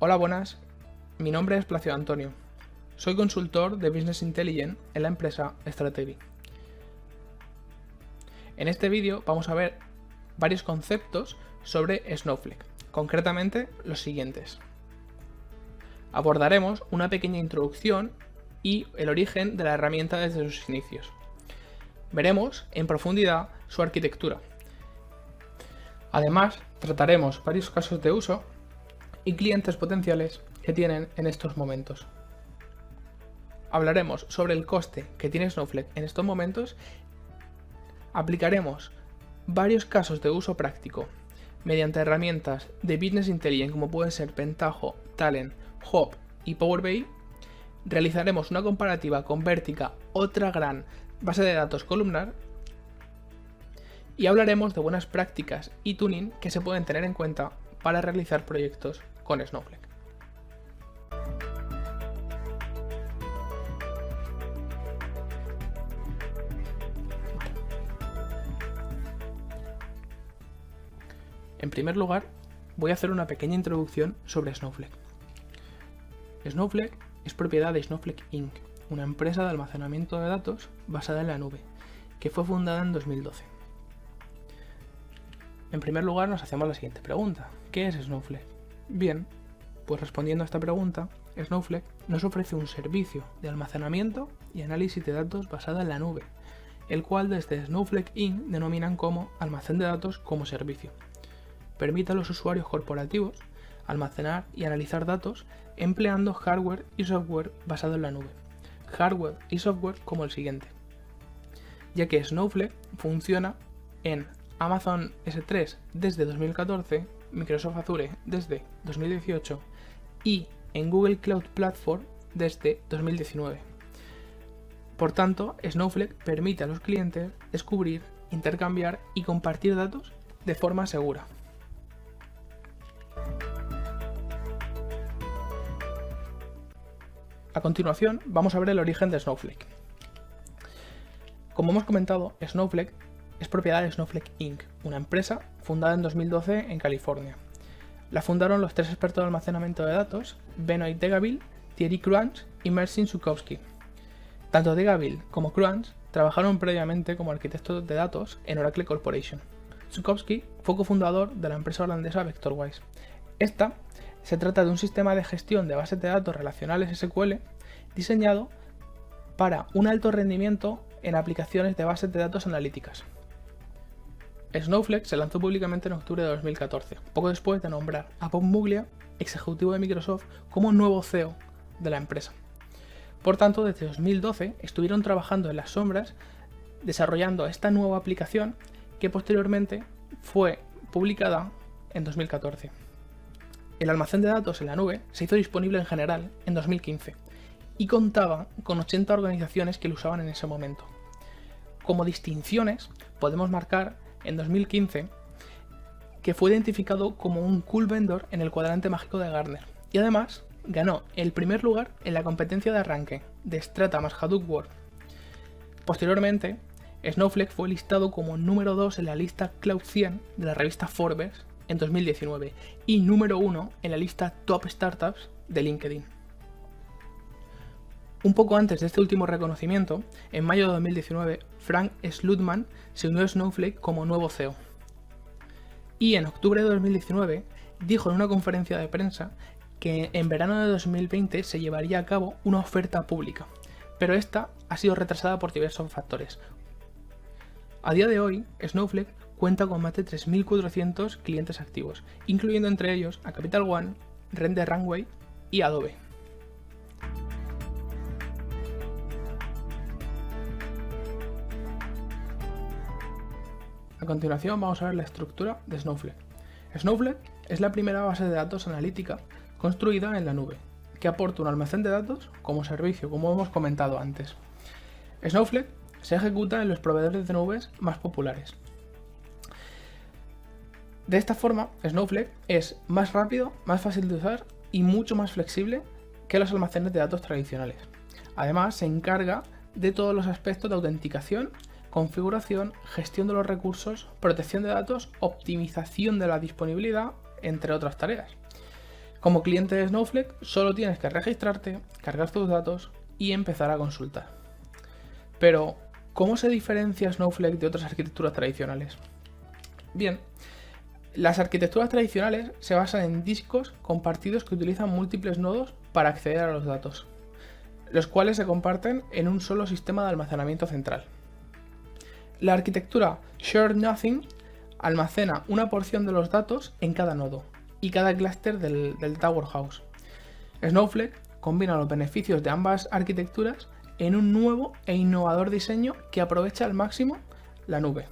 Hola, buenas. Mi nombre es Plácido Antonio. Soy consultor de Business Intelligence en la empresa Strategy. En este vídeo vamos a ver varios conceptos sobre Snowflake, concretamente los siguientes. Abordaremos una pequeña introducción y el origen de la herramienta desde sus inicios. Veremos en profundidad su arquitectura. Además, trataremos varios casos de uso y clientes potenciales que tienen en estos momentos. Hablaremos sobre el coste que tiene Snowflake en estos momentos. Aplicaremos varios casos de uso práctico mediante herramientas de Business Intelligence como pueden ser Pentaho, Talent, Hop y Power BI. Realizaremos una comparativa con Vertica, otra gran base de datos columnar, y hablaremos de buenas prácticas y tuning que se pueden tener en cuenta para realizar proyectos con Snowflake. En primer lugar, voy a hacer una pequeña introducción sobre Snowflake. Snowflake es propiedad de Snowflake Inc., una empresa de almacenamiento de datos basada en la nube, que fue fundada en 2012. En primer lugar, nos hacemos la siguiente pregunta: ¿qué es Snowflake? Bien, pues respondiendo a esta pregunta, Snowflake nos ofrece un servicio de almacenamiento y análisis de datos basada en la nube, el cual desde Snowflake Inc. denominan como almacén de datos como servicio. Permite a los usuarios corporativos almacenar y analizar datos empleando hardware y software basado en la nube. Hardware y software como el siguiente, ya que Snowflake funciona en Amazon S3 desde 2014, Microsoft Azure desde 2018 y en Google Cloud Platform desde 2019. Por tanto, Snowflake permite a los clientes descubrir, intercambiar y compartir datos de forma segura. A continuación, vamos a ver el origen de Snowflake. Como hemos comentado, Snowflake es propiedad de Snowflake Inc., una empresa fundada en 2012 en California. La fundaron los tres expertos de almacenamiento de datos, Benoit Degaville, Thierry Cruans y Marcin Zukowski. Tanto Degaville como Cruans trabajaron previamente como arquitectos de datos en Oracle Corporation. Zukowski fue cofundador de la empresa holandesa Vectorwise. Esta se trata de un sistema de gestión de bases de datos relacionales SQL diseñado para un alto rendimiento en aplicaciones de bases de datos analíticas. Snowflake se lanzó públicamente en octubre de 2014, poco después de nombrar a Bob Muglia, ex ejecutivo de Microsoft, como nuevo CEO de la empresa. Por tanto, desde 2012 estuvieron trabajando en las sombras desarrollando esta nueva aplicación que posteriormente fue publicada en 2014. El almacén de datos en la nube se hizo disponible en general en 2015 y contaba con 80 organizaciones que lo usaban en ese momento. Como distinciones, podemos marcar en 2015 que fue identificado como un cool vendor en el cuadrante mágico de Gartner y además ganó el primer lugar en la competencia de arranque de Strata más Hadoop World. Posteriormente, Snowflake fue listado como número 2 en la lista Cloud 100 de la revista Forbes en 2019 y número 1 en la lista Top Startups de LinkedIn. Un poco antes de este último reconocimiento, en mayo de 2019, Frank Slootman se unió a Snowflake como nuevo CEO. Y en octubre de 2019 dijo en una conferencia de prensa que en verano de 2020 se llevaría a cabo una oferta pública, pero esta ha sido retrasada por diversos factores. A día de hoy, Snowflake cuenta con más de 3.400 clientes activos, incluyendo entre ellos a Capital One, Render Runway y Adobe. A continuación vamos a ver la estructura de Snowflake. Snowflake es la primera base de datos analítica construida en la nube, que aporta un almacén de datos como servicio, como hemos comentado antes. Snowflake se ejecuta en los proveedores de nubes más populares. De esta forma, Snowflake es más rápido, más fácil de usar y mucho más flexible que los almacenes de datos tradicionales. Además, se encarga de todos los aspectos de autenticación, configuración, gestión de los recursos, protección de datos, optimización de la disponibilidad, entre otras tareas. Como cliente de Snowflake, solo tienes que registrarte, cargar tus datos y empezar a consultar. Pero, ¿cómo se diferencia Snowflake de otras arquitecturas tradicionales? Bien, las arquitecturas tradicionales se basan en discos compartidos que utilizan múltiples nodos para acceder a los datos, los cuales se comparten en un solo sistema de almacenamiento central. La arquitectura Shared Nothing almacena una porción de los datos en cada nodo y cada clúster del Tower House. Snowflake combina los beneficios de ambas arquitecturas en un nuevo e innovador diseño que aprovecha al máximo la nube.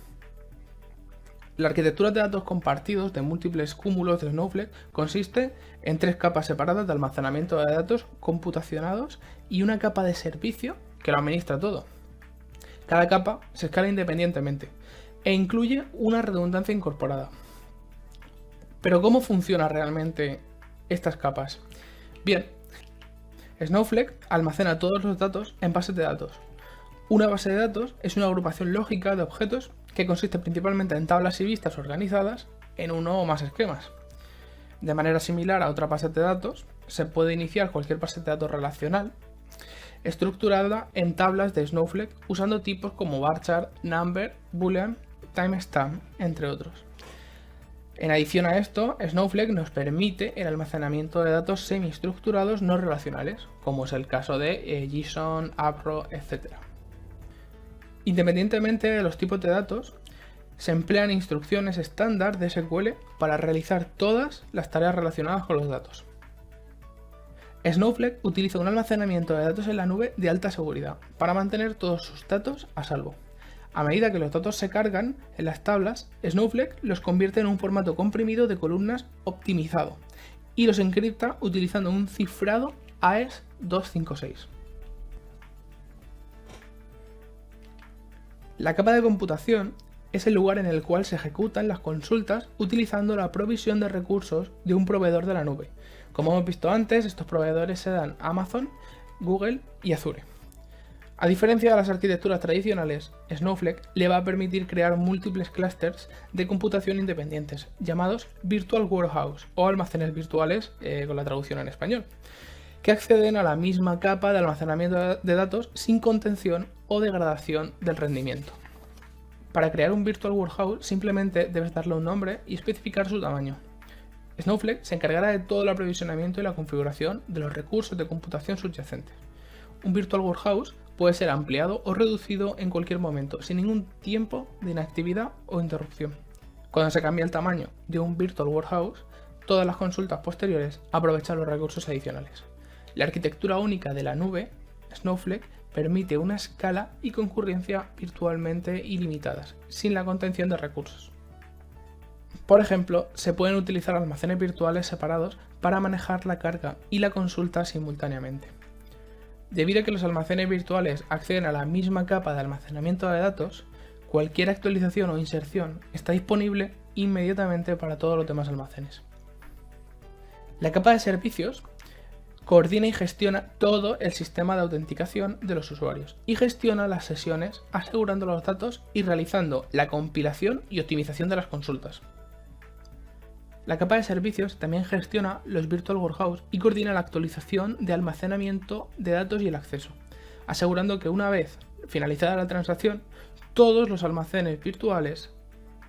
La arquitectura de datos compartidos de múltiples cúmulos de Snowflake consiste en 3 capas separadas de almacenamiento de datos computacionados y una capa de servicio que lo administra todo. Cada capa se escala independientemente e incluye una redundancia incorporada. Pero ¿cómo funcionan realmente estas capas? Bien, Snowflake almacena todos los datos en bases de datos. Una base de datos es una agrupación lógica de objetos que consiste principalmente en tablas y vistas organizadas en uno o más esquemas. De manera similar a otras bases de datos, se puede iniciar cualquier base de datos relacional estructurada en tablas de Snowflake usando tipos como varchar, number, boolean, timestamp, entre otros. En adición a esto, Snowflake nos permite el almacenamiento de datos semi-estructurados no relacionales, como es el caso de JSON, AppRow, etc. Independientemente de los tipos de datos, se emplean instrucciones estándar de SQL para realizar todas las tareas relacionadas con los datos. Snowflake utiliza un almacenamiento de datos en la nube de alta seguridad para mantener todos sus datos a salvo. A medida que los datos se cargan en las tablas, Snowflake los convierte en un formato comprimido de columnas optimizado y los encripta utilizando un cifrado AES 256. La capa de computación es el lugar en el cual se ejecutan las consultas utilizando la provisión de recursos de un proveedor de la nube. Como hemos visto antes, estos proveedores se dan Amazon, Google y Azure. A diferencia de las arquitecturas tradicionales, Snowflake le va a permitir crear múltiples clústeres de computación independientes, llamados Virtual Warehouse o almacenes virtuales, con la traducción en español, que acceden a la misma capa de almacenamiento de datos sin contención o degradación del rendimiento. Para crear un Virtual Warehouse simplemente debes darle un nombre y especificar su tamaño. Snowflake se encargará de todo el aprovisionamiento y la configuración de los recursos de computación subyacentes. Un Virtual Warehouse puede ser ampliado o reducido en cualquier momento, sin ningún tiempo de inactividad o interrupción. Cuando se cambia el tamaño de un Virtual Warehouse, todas las consultas posteriores aprovechan los recursos adicionales. La arquitectura única de la nube, Snowflake, permite una escala y concurrencia virtualmente ilimitadas, sin la contención de recursos. Por ejemplo, se pueden utilizar almacenes virtuales separados para manejar la carga y la consulta simultáneamente. Debido a que los almacenes virtuales acceden a la misma capa de almacenamiento de datos, cualquier actualización o inserción está disponible inmediatamente para todos los demás almacenes. La capa de servicios coordina y gestiona todo el sistema de autenticación de los usuarios y gestiona las sesiones asegurando los datos y realizando la compilación y optimización de las consultas. La capa de servicios también gestiona los Virtual Warehouse y coordina la actualización de almacenamiento de datos y el acceso, asegurando que una vez finalizada la transacción, todos los almacenes virtuales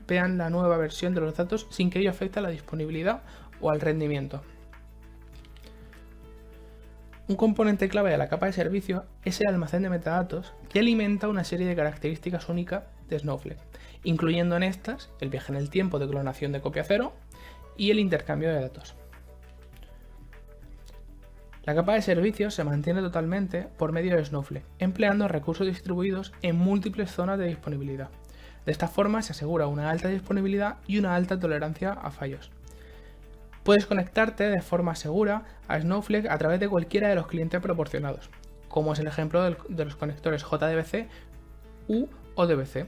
vean la nueva versión de los datos sin que ello afecte a la disponibilidad o al rendimiento. Un componente clave de la capa de servicio es el almacén de metadatos que alimenta una serie de características únicas de Snowflake, incluyendo en estas el viaje en el tiempo de clonación de copia cero y el intercambio de datos. La capa de servicios se mantiene totalmente por medio de Snowflake, empleando recursos distribuidos en múltiples zonas de disponibilidad. De esta forma se asegura una alta disponibilidad y una alta tolerancia a fallos. Puedes conectarte de forma segura a Snowflake a través de cualquiera de los clientes proporcionados, como es el ejemplo de los conectores JDBC u ODBC.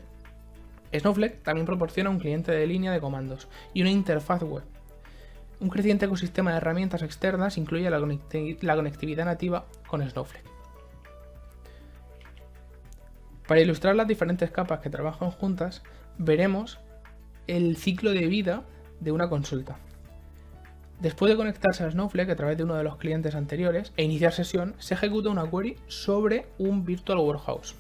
Snowflake también proporciona un cliente de línea de comandos y una interfaz web. Un creciente ecosistema de herramientas externas incluye la conectividad nativa con Snowflake. Para ilustrar las diferentes capas que trabajan juntas, veremos el ciclo de vida de una consulta. Después de conectarse a Snowflake a través de uno de los clientes anteriores e iniciar sesión, se ejecuta una query sobre un Virtual Warehouse.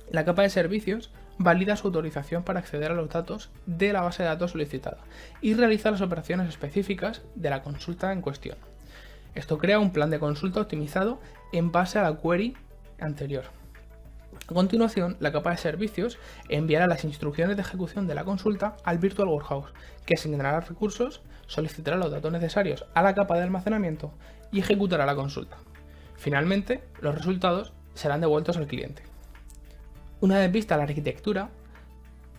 La capa de servicios valida su autorización para acceder a los datos de la base de datos solicitada y realiza las operaciones específicas de la consulta en cuestión. Esto crea un plan de consulta optimizado en base a la query anterior. A continuación, la capa de servicios enviará las instrucciones de ejecución de la consulta al Virtual Warehouse, que asignará recursos, solicitará los datos necesarios a la capa de almacenamiento y ejecutará la consulta. Finalmente, los resultados serán devueltos al cliente. Una vez vista la arquitectura,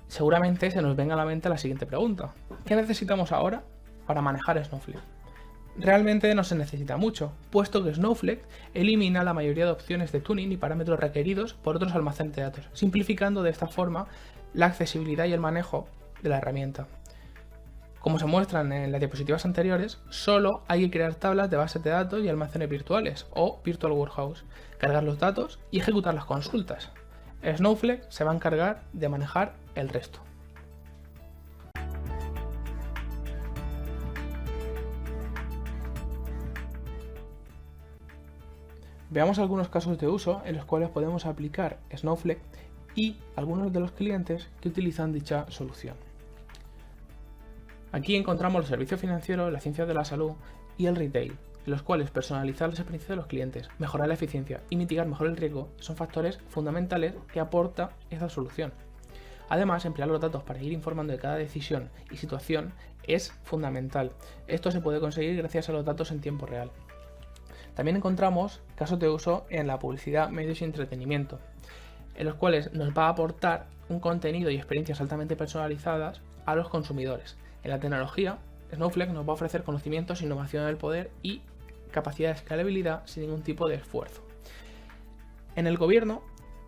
seguramente se nos venga a la mente la siguiente pregunta: ¿qué necesitamos ahora para manejar Snowflake? Realmente no se necesita mucho, puesto que Snowflake elimina la mayoría de opciones de tuning y parámetros requeridos por otros almacenes de datos, simplificando de esta forma la accesibilidad y el manejo de la herramienta. Como se muestran en las diapositivas anteriores, solo hay que crear tablas de bases de datos y almacenes virtuales o Virtual Warehouse, cargar los datos y ejecutar las consultas. Snowflake se va a encargar de manejar el resto. Veamos algunos casos de uso en los cuales podemos aplicar Snowflake y algunos de los clientes que utilizan dicha solución. Aquí encontramos los servicios financieros, las ciencias de la salud y el retail, en los cuales personalizar las experiencias de los clientes, mejorar la eficiencia y mitigar mejor el riesgo son factores fundamentales que aporta esta solución. Además, emplear los datos para ir informando de cada decisión y situación es fundamental. Esto se puede conseguir gracias a los datos en tiempo real. También encontramos casos de uso en la publicidad, medios y entretenimiento, en los cuales nos va a aportar un contenido y experiencias altamente personalizadas a los consumidores. En la tecnología, Snowflake nos va a ofrecer conocimientos, innovación del poder y capacidad de escalabilidad sin ningún tipo de esfuerzo. En el gobierno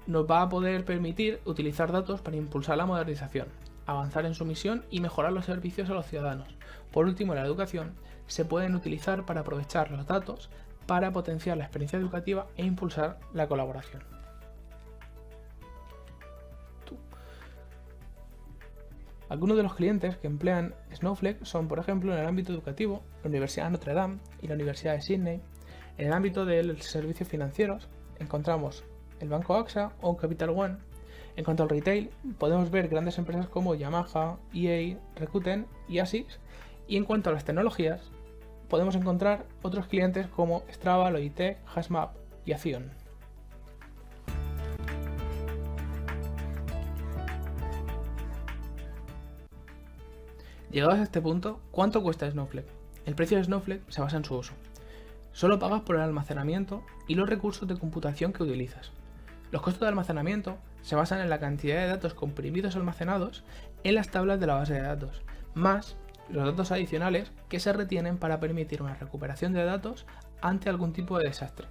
nos va a poder permitir utilizar datos para impulsar la modernización, avanzar en su misión y mejorar los servicios a los ciudadanos. Por último, en la educación se pueden utilizar para aprovechar los datos para potenciar la experiencia educativa e impulsar la colaboración. Algunos de los clientes que emplean Snowflake son, por ejemplo, en el ámbito educativo, la Universidad de Notre Dame y la Universidad de Sydney. En el ámbito de los servicios financieros encontramos el Banco AXA o Capital One. En cuanto al retail, podemos ver grandes empresas como Yamaha, EA, Rakuten y ASICS. Y en cuanto a las tecnologías, podemos encontrar otros clientes como Strava, Logitech, HashMap y Acion. Llegados a este punto, ¿cuánto cuesta Snowflake? El precio de Snowflake se basa en su uso. Solo pagas por el almacenamiento y los recursos de computación que utilizas. Los costos de almacenamiento se basan en la cantidad de datos comprimidos almacenados en las tablas de la base de datos, más los datos adicionales que se retienen para permitir una recuperación de datos ante algún tipo de desastre.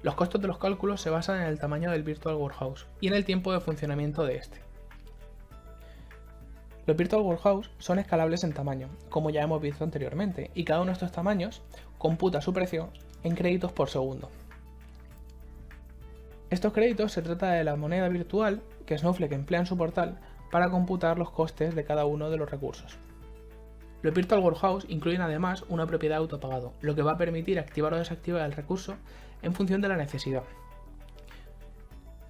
Los costos de los cálculos se basan en el tamaño del Virtual Warehouse y en el tiempo de funcionamiento de este. Los Virtual Warehouse son escalables en tamaño, como ya hemos visto anteriormente, y cada uno de estos tamaños computa su precio en créditos por segundo. Estos créditos se trata de la moneda virtual que Snowflake emplea en su portal para computar los costes de cada uno de los recursos. Los Virtual Warehouse incluyen además una propiedad autopagado, lo que va a permitir activar o desactivar el recurso en función de la necesidad.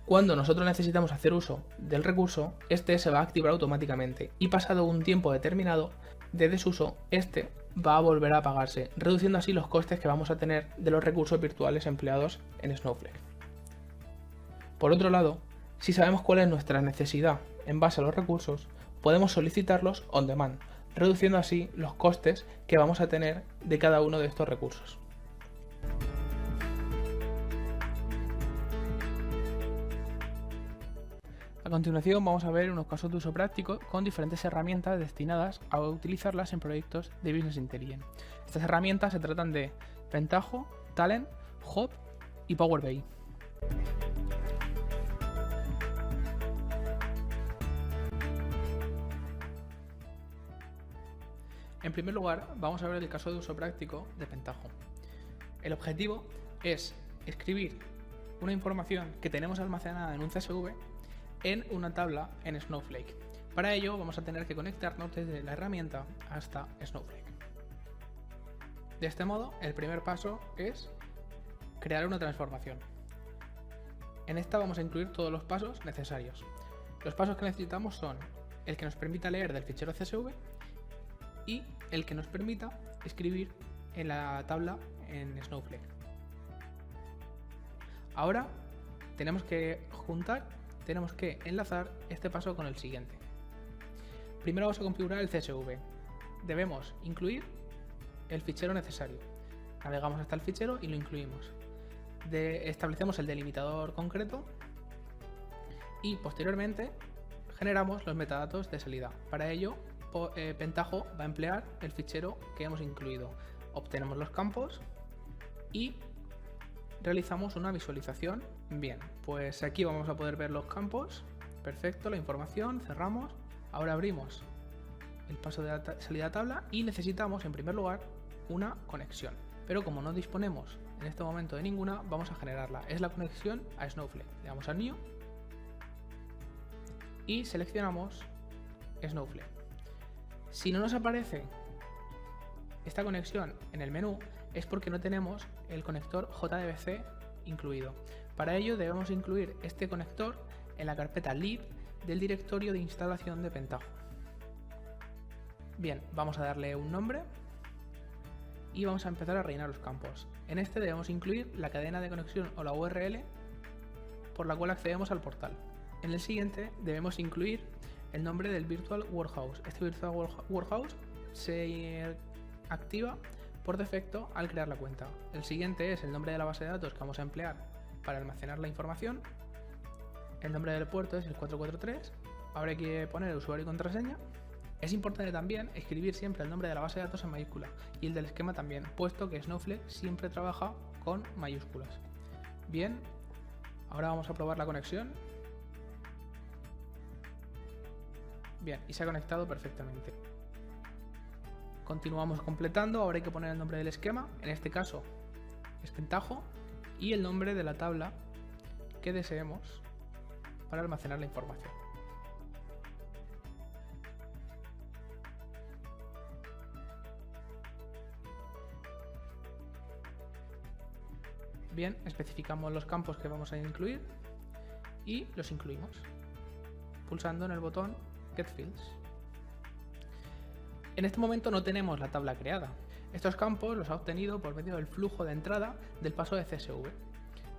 Cuando nosotros necesitamos hacer uso del recurso, este se va a activar automáticamente y pasado un tiempo determinado de desuso, este va a volver a apagarse, reduciendo así los costes que vamos a tener de los recursos virtuales empleados en Snowflake. Por otro lado, si sabemos cuál es nuestra necesidad en base a los recursos, podemos solicitarlos on demand, reduciendo así los costes que vamos a tener de cada uno de estos recursos. A continuación vamos a ver unos casos de uso práctico con diferentes herramientas destinadas a utilizarlas en proyectos de Business Intelligence. Estas herramientas se tratan de Pentaho, Talent, Hub y Power BI. En primer lugar, vamos a ver el caso de uso práctico de Pentaho. El objetivo es escribir una información que tenemos almacenada en un CSV en una tabla en Snowflake. Para ello vamos a tener que conectarnos desde la herramienta hasta Snowflake. De este modo, el primer paso es crear una transformación. En esta vamos a incluir todos los pasos necesarios. Los pasos que necesitamos son el que nos permita leer del fichero CSV y el que nos permita escribir en la tabla en Snowflake. Ahora tenemos que enlazar este paso con el siguiente. Primero vamos a configurar el CSV. Debemos incluir el fichero necesario. Navegamos hasta el fichero y lo incluimos. Establecemos el delimitador concreto y posteriormente generamos los metadatos de salida. Para ello, Pentaho va a emplear el fichero que hemos incluido. Obtenemos los campos y realizamos una visualización. Bien, pues aquí vamos a poder ver los campos. Perfecto, la información, cerramos. Ahora abrimos el paso de la salida a tabla y necesitamos en primer lugar una conexión. Pero como no disponemos en este momento de ninguna, vamos a generarla. Es la conexión a Snowflake. Le damos a New y seleccionamos Snowflake. Si no nos aparece esta conexión en el menú, es porque no tenemos el conector JDBC incluido. Para ello debemos incluir este conector en la carpeta lib del directorio de instalación de Pentaho. Bien, vamos a darle un nombre y vamos a empezar a rellenar los campos. En este debemos incluir la cadena de conexión o la URL por la cual accedemos al portal. En el siguiente debemos incluir el nombre del Virtual Warehouse. Este Virtual Warehouse se activa por defecto al crear la cuenta. El siguiente es el nombre de la base de datos que vamos a emplear para almacenar la información. El nombre del puerto es el 443. Ahora hay que poner el usuario y contraseña. Es importante también escribir siempre el nombre de la base de datos en mayúscula y el del esquema también, puesto que Snowflake siempre trabaja con mayúsculas. Bien, ahora vamos a probar la conexión. Bien, y se ha conectado perfectamente. Continuamos completando, ahora hay que poner el nombre del esquema, en este caso es Pentaho, y el nombre de la tabla que deseemos para almacenar la información. Bien, especificamos los campos que vamos a incluir y los incluimos pulsando en el botón Get Fields. En este momento no tenemos la tabla creada. Estos campos los ha obtenido por medio del flujo de entrada del paso de CSV,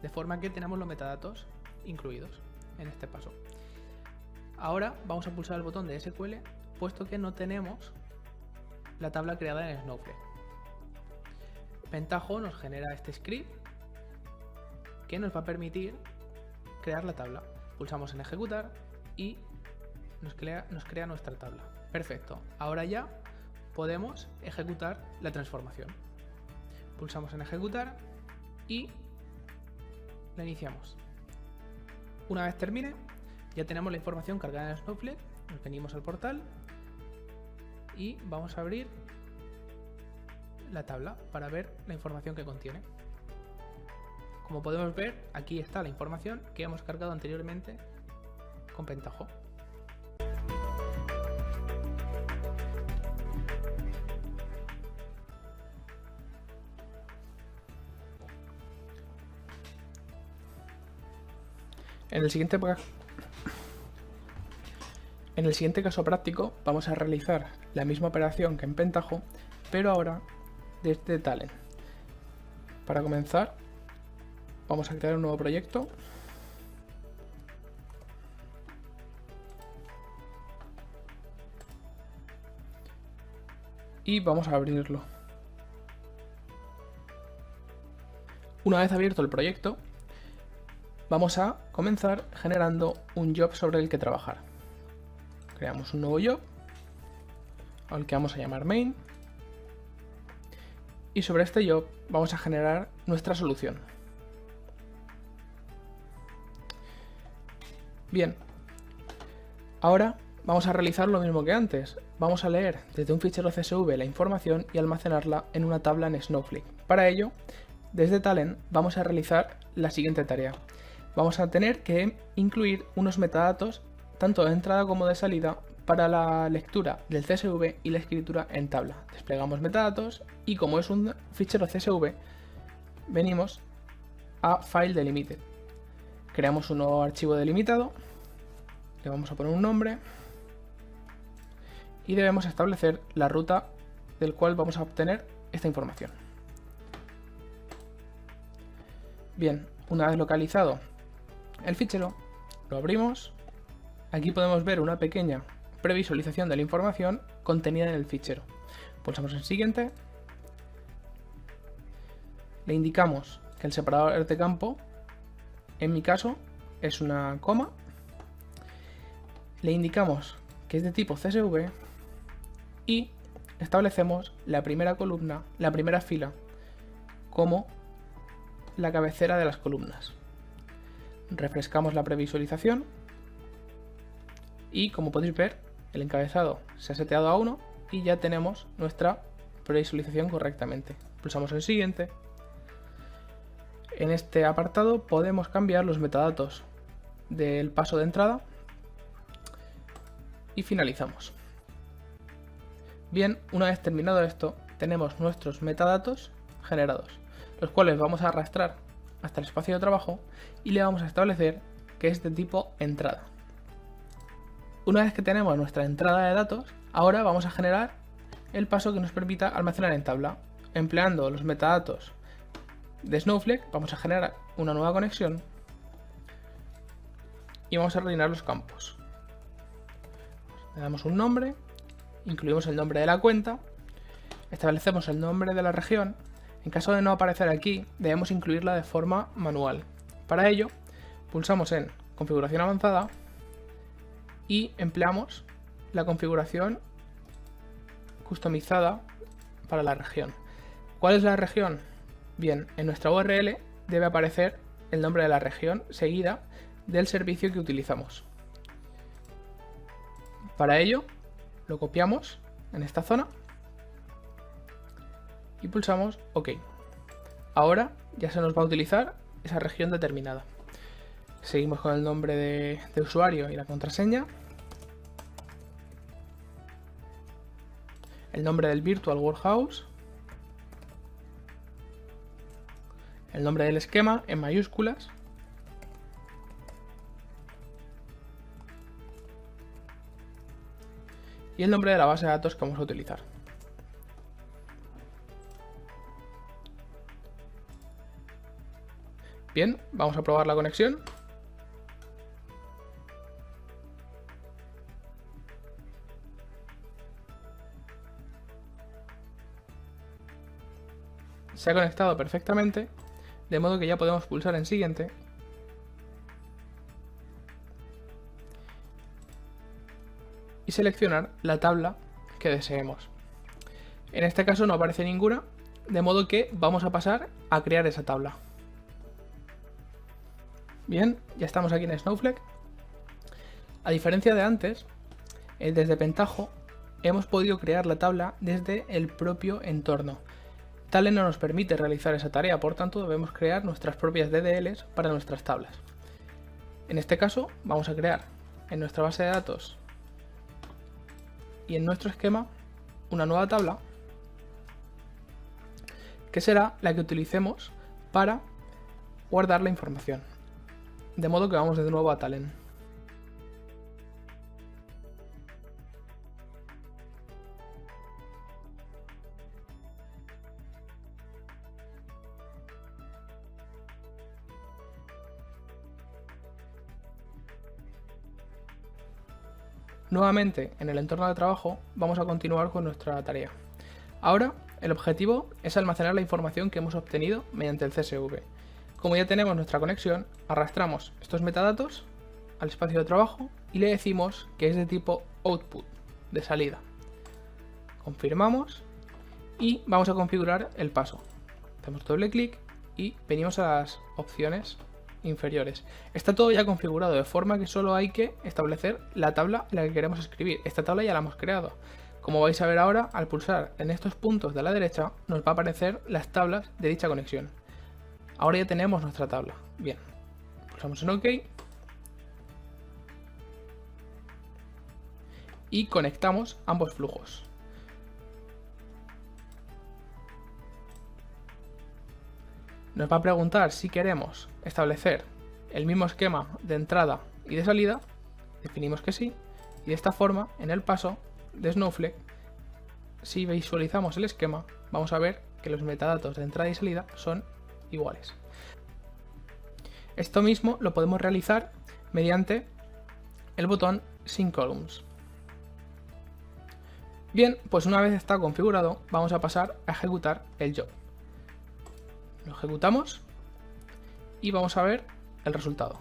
de forma que tenemos los metadatos incluidos en este paso. Ahora vamos a pulsar el botón de SQL, puesto que no tenemos la tabla creada en Snowflake. Pentaho nos genera este script que nos va a permitir crear la tabla. Pulsamos en ejecutar y nos crea nuestra tabla. Perfecto, ahora ya podemos ejecutar la transformación. Pulsamos en ejecutar y la iniciamos. Una vez termine, ya tenemos la información cargada en Snowflake. Nos venimos al portal y vamos a abrir la tabla para ver la información que contiene. Como podemos ver, aquí está la información que hemos cargado anteriormente con Pentaho. En el siguiente caso práctico vamos a realizar la misma operación que en Pentaho, pero ahora desde Talend. Para comenzar, vamos a crear un nuevo proyecto. Y vamos a abrirlo. Una vez abierto el proyecto, vamos a comenzar generando un job sobre el que trabajar. Creamos un nuevo job al que vamos a llamar main. Y sobre este job vamos a generar nuestra solución. Bien, ahora vamos a realizar lo mismo que antes. Vamos a leer desde un fichero CSV la información y almacenarla en una tabla en Snowflake. Para ello, desde Talend vamos a realizar la siguiente tarea. Vamos a tener que incluir unos metadatos tanto de entrada como de salida para la lectura del CSV y la escritura en tabla. Desplegamos metadatos y como es un fichero CSV, venimos a File Delimited. Creamos un nuevo archivo delimitado, le vamos a poner un nombre y debemos establecer la ruta del cual vamos a obtener esta información. Bien, una vez localizado el fichero, lo abrimos. Aquí podemos ver una pequeña previsualización de la información contenida en el fichero. Pulsamos en siguiente. Le indicamos que el separador de campo, en mi caso, es una coma. Le indicamos que es de tipo CSV y establecemos la primera columna, la primera fila, como la cabecera de las columnas. Refrescamos la previsualización y, como podéis ver, el encabezado se ha seteado a 1 y ya tenemos nuestra previsualización correctamente. Pulsamos en siguiente. En este apartado podemos cambiar los metadatos del paso de entrada y finalizamos. Bien, una vez terminado esto, tenemos nuestros metadatos generados, los cuales vamos a arrastrar hasta el espacio de trabajo y le vamos a establecer que es de tipo entrada. Una vez que tenemos nuestra entrada de datos, ahora vamos a generar el paso que nos permita almacenar en tabla. Empleando los metadatos de Snowflake, vamos a generar una nueva conexión y vamos a rellenar los campos. Le damos un nombre, incluimos el nombre de la cuenta, establecemos el nombre de la región. En caso de no aparecer aquí, debemos incluirla de forma manual. Para ello, pulsamos en Configuración avanzada y empleamos la configuración customizada para la región. ¿Cuál es la región? Bien, en nuestra URL debe aparecer el nombre de la región seguida del servicio que utilizamos. Para ello, lo copiamos en esta zona y pulsamos OK. Ahora ya se nos va a utilizar esa región determinada. Seguimos con el nombre de usuario y la contraseña. El nombre del Virtual Warehouse. El nombre del esquema en mayúsculas. Y el nombre de la base de datos que vamos a utilizar. Bien, vamos a probar la conexión. Se ha conectado perfectamente, de modo que ya podemos pulsar en siguiente y seleccionar la tabla que deseemos. En este caso no aparece ninguna, de modo que vamos a pasar a crear esa tabla. Bien, ya estamos aquí en Snowflake. A diferencia de antes, desde Pentaho hemos podido crear la tabla desde el propio entorno. Talend no nos permite realizar esa tarea, por tanto debemos crear nuestras propias DDLs para nuestras tablas. En este caso vamos a crear en nuestra base de datos y en nuestro esquema una nueva tabla que será la que utilicemos para guardar la información. De modo que vamos de nuevo a Talend. Nuevamente, en el entorno de trabajo, vamos a continuar con nuestra tarea. Ahora, el objetivo es almacenar la información que hemos obtenido mediante el CSV. Como ya tenemos nuestra conexión, arrastramos estos metadatos al espacio de trabajo y le decimos que es de tipo output, de salida. Confirmamos y vamos a configurar el paso. Hacemos doble clic y venimos a las opciones inferiores. Está todo ya configurado, de forma que solo hay que establecer la tabla en la que queremos escribir. Esta tabla ya la hemos creado. Como vais a ver ahora, al pulsar en estos puntos de la derecha, nos va a aparecer las tablas de dicha conexión. Ahora ya tenemos nuestra tabla. Bien, pulsamos en OK. y conectamos ambos flujos. Nos va a preguntar si queremos establecer el mismo esquema de entrada y de salida. Definimos que sí, y de esta forma, en el paso de Snowflake, si visualizamos el esquema, vamos a ver que los metadatos de entrada y salida son iguales. Esto mismo lo podemos realizar mediante el botón Sync Columns. Bien, pues una vez está configurado, vamos a pasar a ejecutar el job. Lo ejecutamos y vamos a ver el resultado.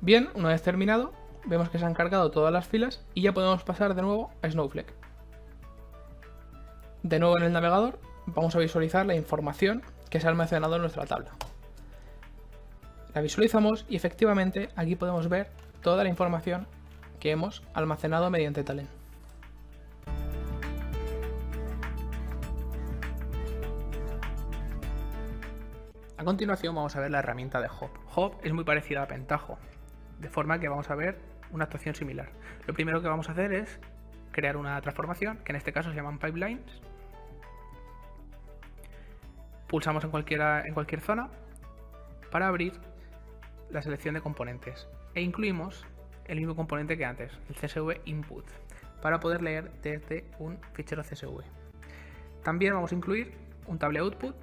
Bien, una vez terminado, vemos que se han cargado todas las filas y ya podemos pasar de nuevo a Snowflake. De nuevo en el navegador vamos a visualizar la información que se ha almacenado en nuestra tabla. La visualizamos y efectivamente aquí podemos ver toda la información que hemos almacenado mediante Talend. A continuación vamos a ver la herramienta de Hop. Hop es muy parecida a Pentaho, de forma que vamos a ver una actuación similar. Lo primero que vamos a hacer es crear una transformación, que en este caso se llaman pipelines. Pulsamos en cualquier zona para abrir la selección de componentes e incluimos el mismo componente que antes, el CSV Input, para poder leer desde un fichero CSV. También vamos a incluir un table output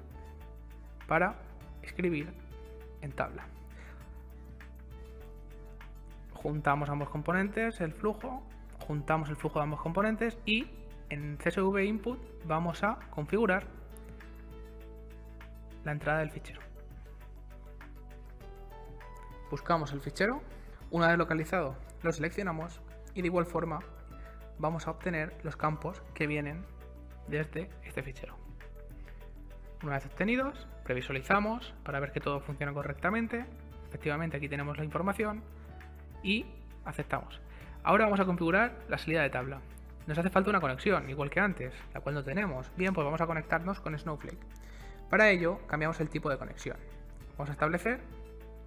para escribir en tabla. Juntamos ambos componentes, juntamos el flujo de ambos componentes y en CSV Input vamos a configurar la entrada del fichero. Buscamos el fichero, una vez localizado lo seleccionamos y de igual forma vamos a obtener los campos que vienen desde este fichero. Una vez obtenidos, previsualizamos para ver que todo funciona correctamente. Efectivamente aquí tenemos la información y aceptamos. Ahora vamos a configurar la salida de tabla. Nos hace falta una conexión, igual que antes, la cual no tenemos. Bien, pues vamos a conectarnos con Snowflake. Para ello cambiamos el tipo de conexión. Vamos a establecer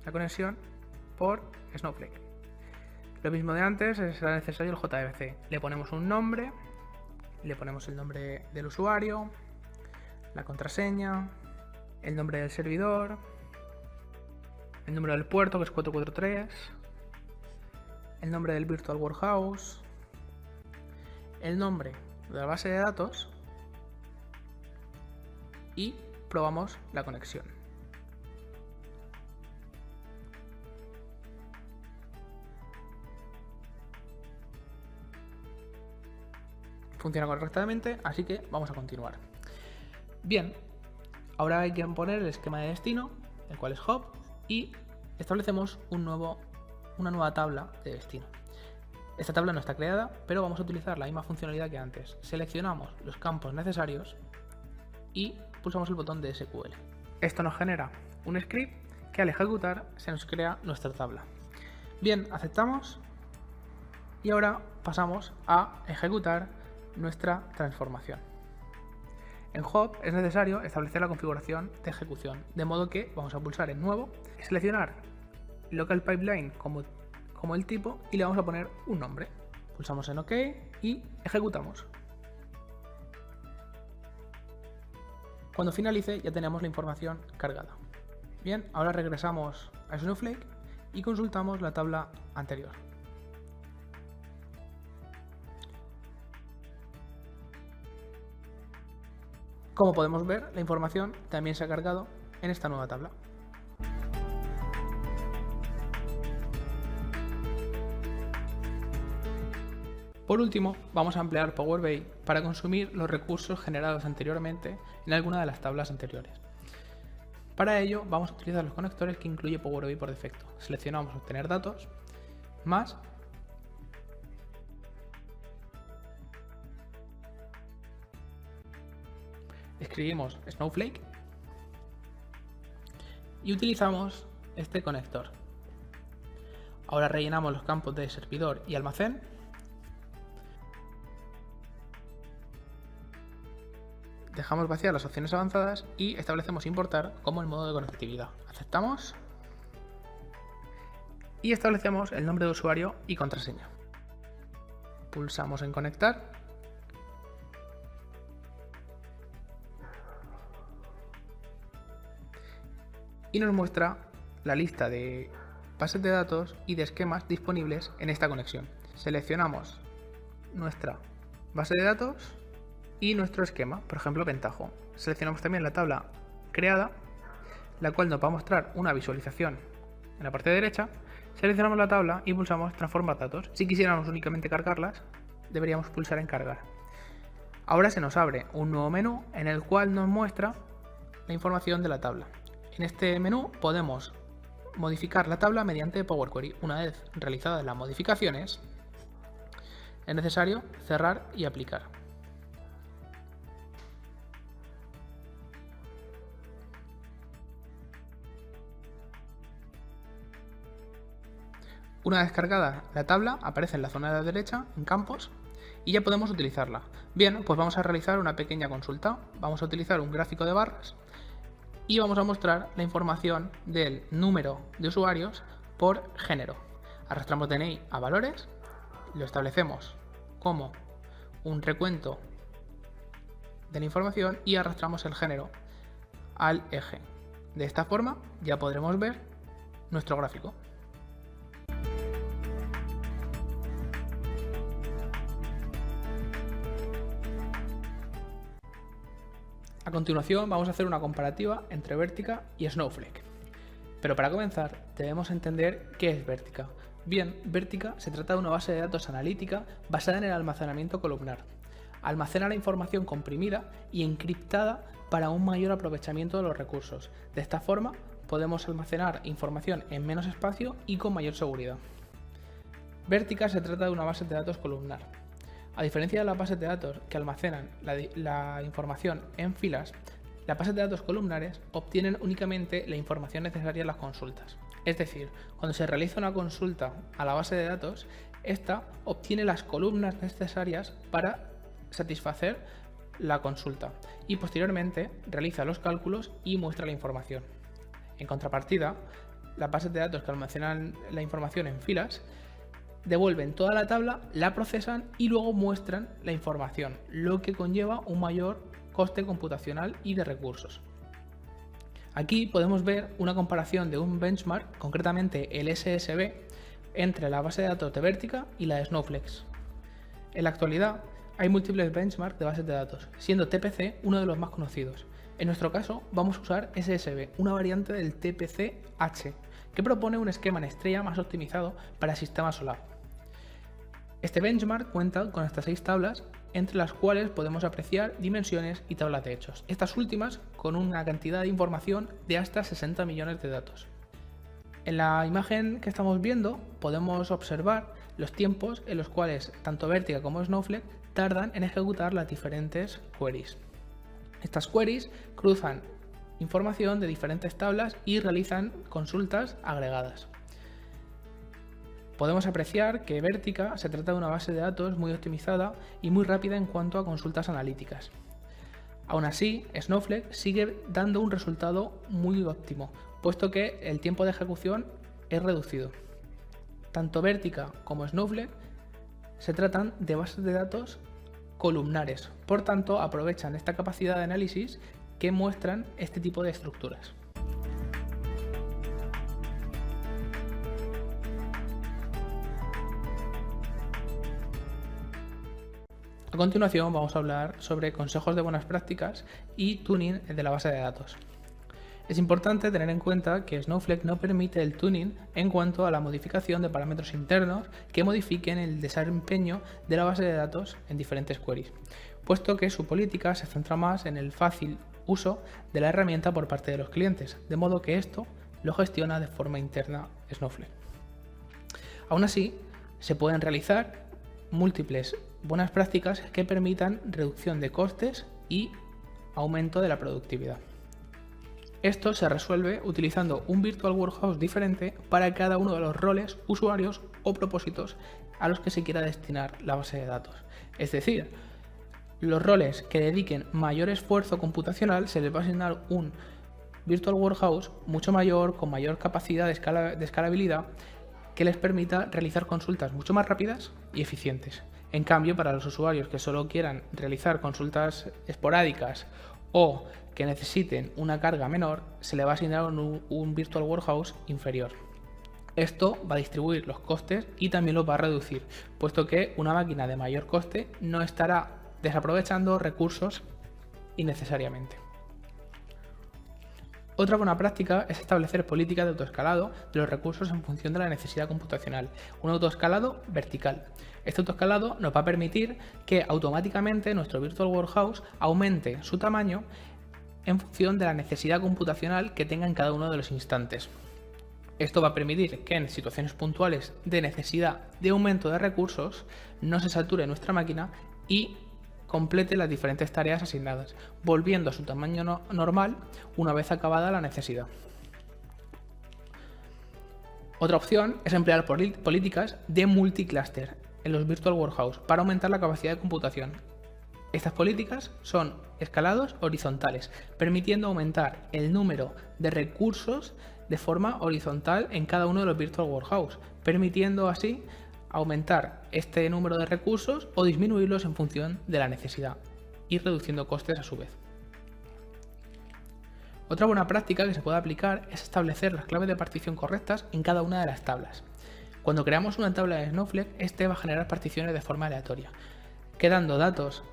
la conexión por Snowflake. Lo mismo de antes, será necesario el JDBC. Le ponemos un nombre, le ponemos el nombre del usuario, la contraseña, el nombre del servidor, el número del puerto, que es 443, el nombre del Virtual Warehouse, el nombre de la base de datos y probamos la conexión. Funciona correctamente, así que vamos a continuar. Bien, ahora hay que poner el esquema de destino, el cual es Hop, y establecemos una nueva tabla de destino. Esta tabla no está creada, pero vamos a utilizar la misma funcionalidad que antes. Seleccionamos los campos necesarios y pulsamos el botón de SQL. Esto nos genera un script que al ejecutar se nos crea nuestra tabla. Bien, aceptamos y ahora pasamos a ejecutar nuestra transformación. En Hop es necesario establecer la configuración de ejecución, de modo que vamos a pulsar en Nuevo, seleccionar Local Pipeline como el tipo y le vamos a poner un nombre. Pulsamos en OK y ejecutamos. Cuando finalice ya tenemos la información cargada. Bien, ahora regresamos a Snowflake y consultamos la tabla anterior. Como podemos ver, la información también se ha cargado en esta nueva tabla. Por último, vamos a emplear Power BI para consumir los recursos generados anteriormente en alguna de las tablas anteriores. Para ello, vamos a utilizar los conectores que incluye Power BI por defecto. Seleccionamos Obtener datos, más, escribimos Snowflake y utilizamos este conector. Ahora rellenamos los campos de servidor y almacén. dejamos vacías las opciones avanzadas y establecemos importar como el modo de conectividad. Aceptamos y establecemos el nombre de usuario y contraseña. Pulsamos en conectar y nos muestra la lista de bases de datos y de esquemas disponibles en esta conexión. Seleccionamos nuestra base de datos y nuestro esquema, por ejemplo Pentaho. Seleccionamos también la tabla creada, la cual nos va a mostrar una visualización en la parte derecha. Seleccionamos la tabla y pulsamos transformar datos. Si quisiéramos únicamente cargarlas, deberíamos pulsar en cargar. Ahora se nos abre un nuevo menú en el cual nos muestra la información de la tabla. En este menú podemos modificar la tabla mediante Power Query. Una vez realizadas las modificaciones, es necesario cerrar y aplicar. Una vez cargada la tabla, aparece en la zona de la derecha, en campos, y ya podemos utilizarla. Bien, pues vamos a realizar una pequeña consulta. Vamos a utilizar un gráfico de barras y vamos a mostrar la información del número de usuarios por género. Arrastramos DNI a valores, lo establecemos como un recuento de la información y arrastramos el género al eje. De esta forma ya podremos ver nuestro gráfico. A continuación vamos a hacer una comparativa entre Vertica y Snowflake. Pero para comenzar debemos entender qué es Vertica. Bien, Vertica se trata de una base de datos analítica basada en el almacenamiento columnar. Almacena la información comprimida y encriptada para un mayor aprovechamiento de los recursos. De esta forma podemos almacenar información en menos espacio y con mayor seguridad. Vertica se trata de una base de datos columnar. A diferencia de las bases de datos que almacenan la información en filas, las bases de datos columnares obtienen únicamente la información necesaria en las consultas. Es decir, cuando se realiza una consulta a la base de datos, esta obtiene las columnas necesarias para satisfacer la consulta y posteriormente realiza los cálculos y muestra la información. En contrapartida, las bases de datos que almacenan la información en filas devuelven toda la tabla, la procesan y luego muestran la información, lo que conlleva un mayor coste computacional y de recursos. Aquí podemos ver una comparación de un benchmark, concretamente el SSB, entre la base de datos de Vertica y la de Snowflake. En la actualidad hay múltiples benchmarks de bases de datos, siendo TPC uno de los más conocidos. En nuestro caso vamos a usar SSB, una variante del TPC-H, que propone un esquema en estrella más optimizado para el sistema solar. Este benchmark cuenta con hasta 6 tablas, entre las cuales podemos apreciar dimensiones y tablas de hechos, estas últimas con una cantidad de información de hasta 60 millones de datos. En la imagen que estamos viendo podemos observar los tiempos en los cuales tanto Vertica como Snowflake tardan en ejecutar las diferentes queries. Estas queries cruzan información de diferentes tablas y realizan consultas agregadas. Podemos apreciar que Vertica se trata de una base de datos muy optimizada y muy rápida en cuanto a consultas analíticas. Aún así, Snowflake sigue dando un resultado muy óptimo, puesto que el tiempo de ejecución es reducido. Tanto Vertica como Snowflake se tratan de bases de datos columnares, por tanto aprovechan esta capacidad de análisis que muestran este tipo de estructuras. A continuación vamos a hablar sobre consejos de buenas prácticas y tuning de la base de datos. Es importante tener en cuenta que Snowflake no permite el tuning en cuanto a la modificación de parámetros internos que modifiquen el desempeño de la base de datos en diferentes queries, puesto que su política se centra más en el fácil uso de la herramienta por parte de los clientes, de modo que esto lo gestiona de forma interna Snowflake. Aún así, se pueden realizar múltiples buenas prácticas que permitan reducción de costes y aumento de la productividad. Esto se resuelve utilizando un Virtual Warehouse diferente para cada uno de los roles, usuarios o propósitos a los que se quiera destinar la base de datos. Es decir, Los roles que dediquen mayor esfuerzo computacional se les va a asignar un Virtual Warehouse mucho mayor, con mayor capacidad de escalabilidad, que les permita realizar consultas mucho más rápidas y eficientes. En cambio, para los usuarios que solo quieran realizar consultas esporádicas o que necesiten una carga menor, se le va a asignar un Virtual Warehouse inferior. Esto va a distribuir los costes y también los va a reducir, puesto que una máquina de mayor coste no estará desaprovechando recursos innecesariamente. Otra buena práctica es establecer políticas de autoescalado de los recursos en función de la necesidad computacional, un autoescalado vertical. Este autoescalado nos va a permitir que automáticamente nuestro Virtual Warehouse aumente su tamaño en función de la necesidad computacional que tenga en cada uno de los instantes. Esto va a permitir que en situaciones puntuales de necesidad de aumento de recursos no se sature nuestra máquina y complete las diferentes tareas asignadas, volviendo a su tamaño normal una vez acabada la necesidad. Otra opción es emplear políticas de multicluster en los Virtual Warehouse para aumentar la capacidad de computación. Estas políticas son escalados horizontales, permitiendo aumentar el número de recursos de forma horizontal en cada uno de los Virtual Warehouse, permitiendo así aumentar este número de recursos o disminuirlos en función de la necesidad y reduciendo costes a su vez. Otra buena práctica que se puede aplicar es establecer las claves de partición correctas en cada una de las tablas. Cuando creamos una tabla de Snowflake, este va a generar particiones de forma aleatoria, quedando datos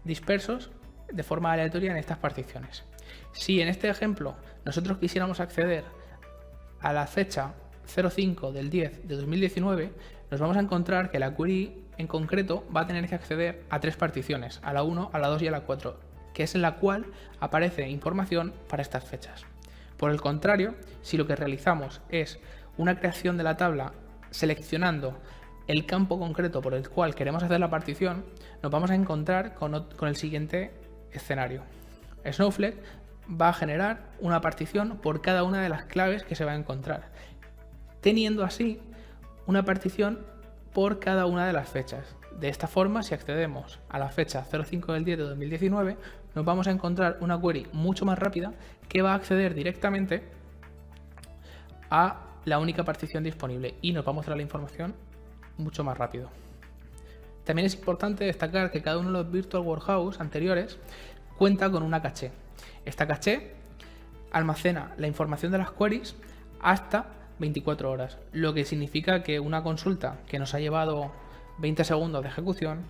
dispersos de forma aleatoria en estas particiones. Si en este ejemplo nosotros quisiéramos acceder a la fecha 05 del 10 de 2019, nos vamos a encontrar que la query en concreto va a tener que acceder a 3 particiones, a la 1, a la 2 y a la 4, que es en la cual aparece información para estas fechas. Por el contrario, si lo que realizamos es una creación de la tabla seleccionando el campo concreto por el cual queremos hacer la partición, nos vamos a encontrar con el siguiente escenario. Snowflake va a generar una partición por cada una de las claves que se va a encontrar, teniendo así una partición por cada una de las fechas. De esta forma, si accedemos a la fecha 05 del 10 de 2019, nos vamos a encontrar una query mucho más rápida que va a acceder directamente a la única partición disponible y nos va a mostrar la información mucho más rápido. También es importante destacar que cada uno de los Virtual Warehouse anteriores cuenta con una caché. Esta caché almacena la información de las queries hasta 24 horas, lo que significa que una consulta que nos ha llevado 20 segundos de ejecución,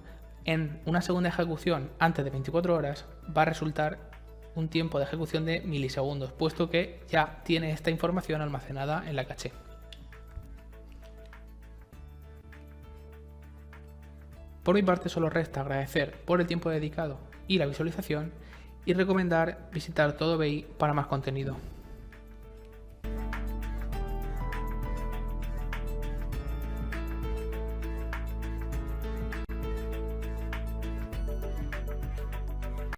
en una segunda ejecución antes de 24 horas va a resultar un tiempo de ejecución de milisegundos, puesto que ya tiene esta información almacenada en la caché. Por mi parte solo resta agradecer por el tiempo dedicado y la visualización y recomendar visitar Todo BI para más contenido.